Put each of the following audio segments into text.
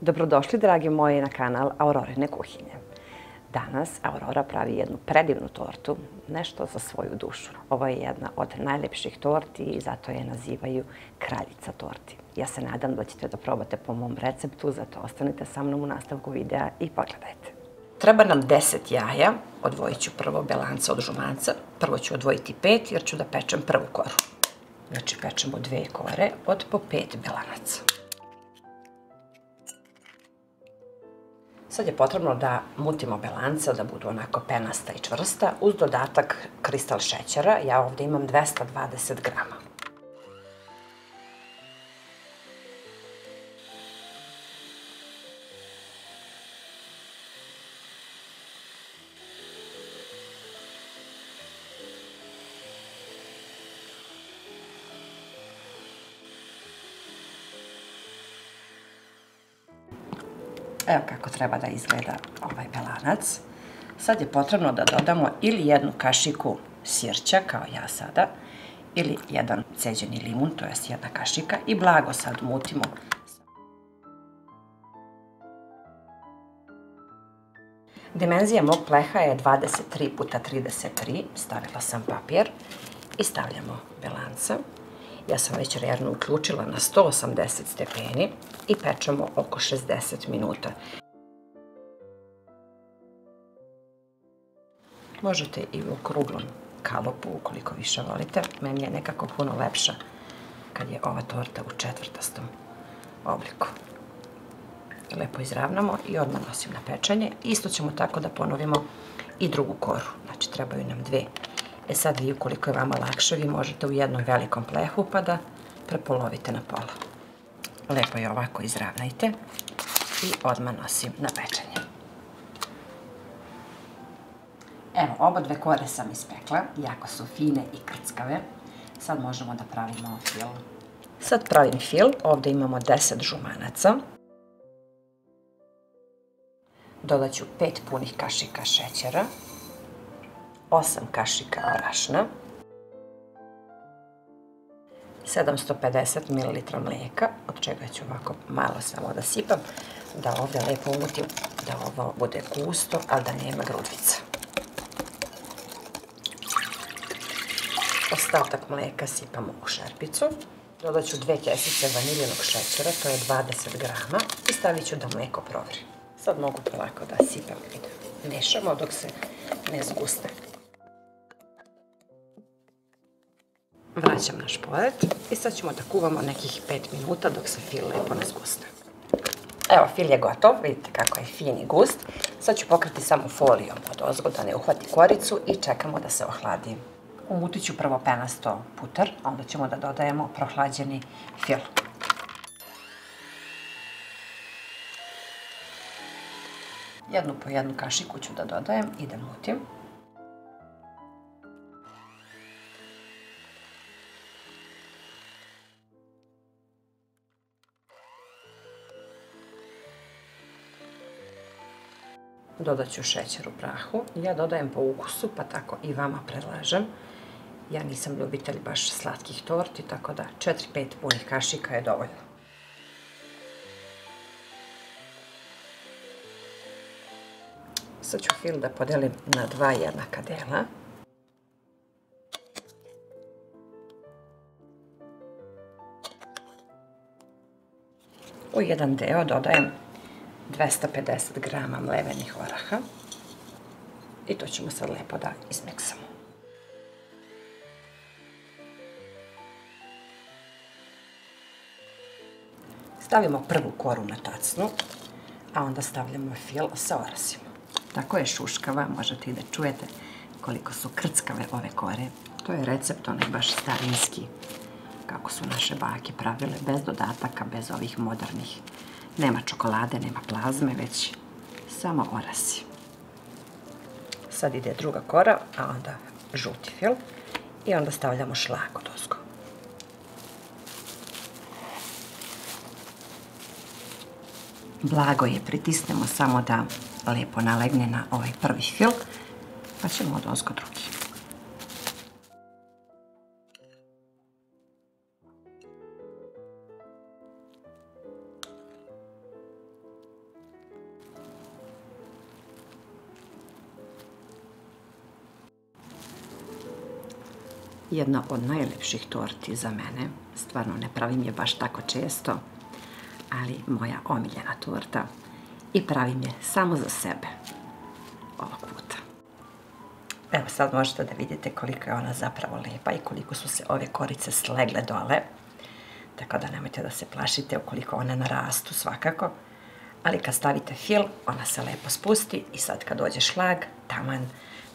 Dobrodošli, dragi moji, na kanal Aurorine kuhinje. Danas Aurora pravi jednu predivnu tortu, nešto za svoju dušu. Ovo je jedna od najljepših torti i zato je nazivaju kraljica torti. Ja se nadam da ćete da probate po mom receptu, zato ostanite sa mnom u nastavku videa i pogledajte. Treba nam 10 jaja, odvojit ću prvo belanca od žumanca. Prvo ću odvojiti 5 jer ću da pečem prvu koru. Znači pečemo 2 kore od po 5 belanaca. Sad je potrebno da mutimo belanca, da budu onako penasta i čvrsta, uz dodatak kristal šećera. Ja ovdje imam 220 grama. Evo kako treba da izgleda ovaj belanac. Sad je potrebno da dodamo ili jednu kašiku sirća, kao ja sada, ili jedan ceđeni limun, to jest jedna kašika, i blago sad mutimo. Dimenzija mog pleha je 23 x 33, stavila sam papir i stavljamo belanca. Ja sam već rernu uključila na 180 stepeni i pečemo oko 60 minuta. Možete i u okruglom kalupu, ukoliko više volite. Meni je nekako puno lepša kad je ova torta u četvrtastom obliku. Lepo izravnamo i odmah nosim na pečenje. Isto ćemo tako da ponovimo i drugu koru. Znači trebaju nam 2. Sad vi, ukoliko je vama lakše, vi možete u jednom velikom plehu pa da prepolovite na pola. Lepo je ovako izravnajte i odmah nosim na pečenje. Evo, oba 2 kore sam ispekla, jako su fine i krckave. Sad možemo da pravimo fil. Sad pravim fil, ovdje imamo 10 žumanaca. Dodat ću 5 punih kašika šećera, 8 kašika brašna, 750 ml mlijeka, od čega ću ovako malo samo da sipam, da ovdje lepo umutim, da ovo bude gusto, ali da nema grudvica. Ostatak mlijeka sipamo u šerpicu. Dodat ću 2 kesice vaniljenog šećera, to je 20 grama, i stavit ću da mlijeko provri. Sad mogu polako da sipam i da mešamo dok se ne zguste. Vraćam naš poret i sad ćemo da kuvamo nekih 5 minuta dok se fil lepo ne zguste. Evo, fil je gotov, vidite kako je fin i gust. Sad ću pokriti samo folijom od ozgo da ne uhvati koricu i čekamo da se ohladi. Umutit ću prvo penasto putar, onda ćemo da dodajemo prohlađeni fil. Jednu po jednu kašiku ću da dodajem i da mutim. Dodat ću šećer u prahu. Ja dodajem po ukusu, pa tako i vama predlažem. Ja nisam ljubitelj baš slatkih torti, tako da 4-5 punih kašika je dovoljno. Sad ću fil da podelim na 2 jednaka dela. U jedan deo dodajem 250 grama mlevenih oraha i to ćemo sad lepo da izmiksamo. Stavimo prvu koru na tacnu, a onda stavljamo fil sa orasima. Tako je šuškava, možete i da čujete koliko su krckave ove kore. To je recept onaj baš starinski, kako su naše bake pravile, bez dodataka, bez ovih modernih. Nema čokolade, nema plazme, već samo orasi. Sad ide druga kora, a onda žuti fil i onda stavljamo šlag od ozgo. Blago je pritisnemo samo da lepo nalegne na ovaj prvi fil, pa ćemo od ozgo drugi. jedna od najlepših torti za mene. Stvarno ne pravim je baš tako često, ali moja omiljena torta. I pravim je samo za sebe ovog puta. Evo sad možete da vidite koliko je ona zapravo lepa i koliko su se ove korice slegle dole. Tako da nemojte da se plašite ukoliko one narastu svakako. Ali kad stavite fil, ona se lepo spusti i sad kad dođe šlag, taman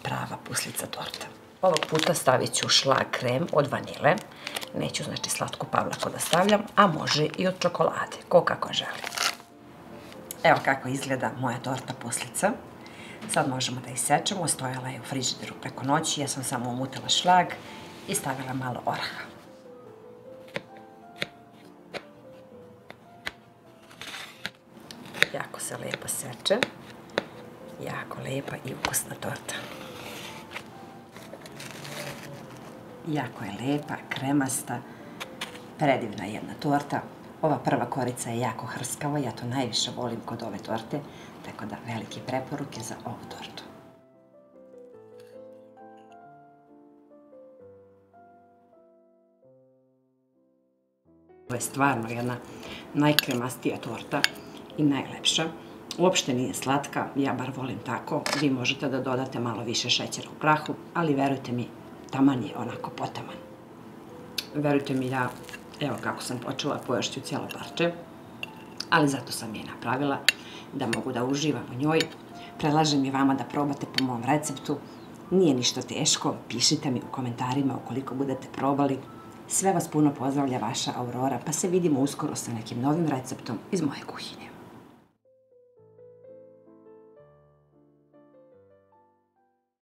prava puslica torta. Ovog puta stavit ću šlag krem od vanile. Neću znači slatku pavlaku da stavljam, a može i od čokolade, ko kako želi. Evo kako izgleda moja torta puslica. Sad možemo da isečemo, stojala je u frižideru preko noći, ja sam samo umutila šlag i stavila malo oraha. Jako se lepo seče, jako lepa i ukusna torta. Jako je lepa, kremasta, predivna jedna torta. Ova prva korica je jako hrskava, ja to najviše volim kod ove torte, tako da velike preporuke za ovu tortu. Ovo je stvarno jedna najkremastija torta i najlepša. Uopšte nije slatka, ja bar volim tako. Vi možete da dodate malo više šećera u prahu, ali verujte mi, taman je onako potaman. Verujte mi, ja, evo kako sam počela, poješću cijelo parče, ali zato sam je napravila da mogu da uživam u njoj. Predlažem i vama da probate po mom receptu. Nije ništa teško, pišite mi u komentarima ukoliko budete probali. Sve vas puno pozdravlja vaša Aurora, pa se vidimo uskoro sa nekim novim receptom iz moje kuhinje.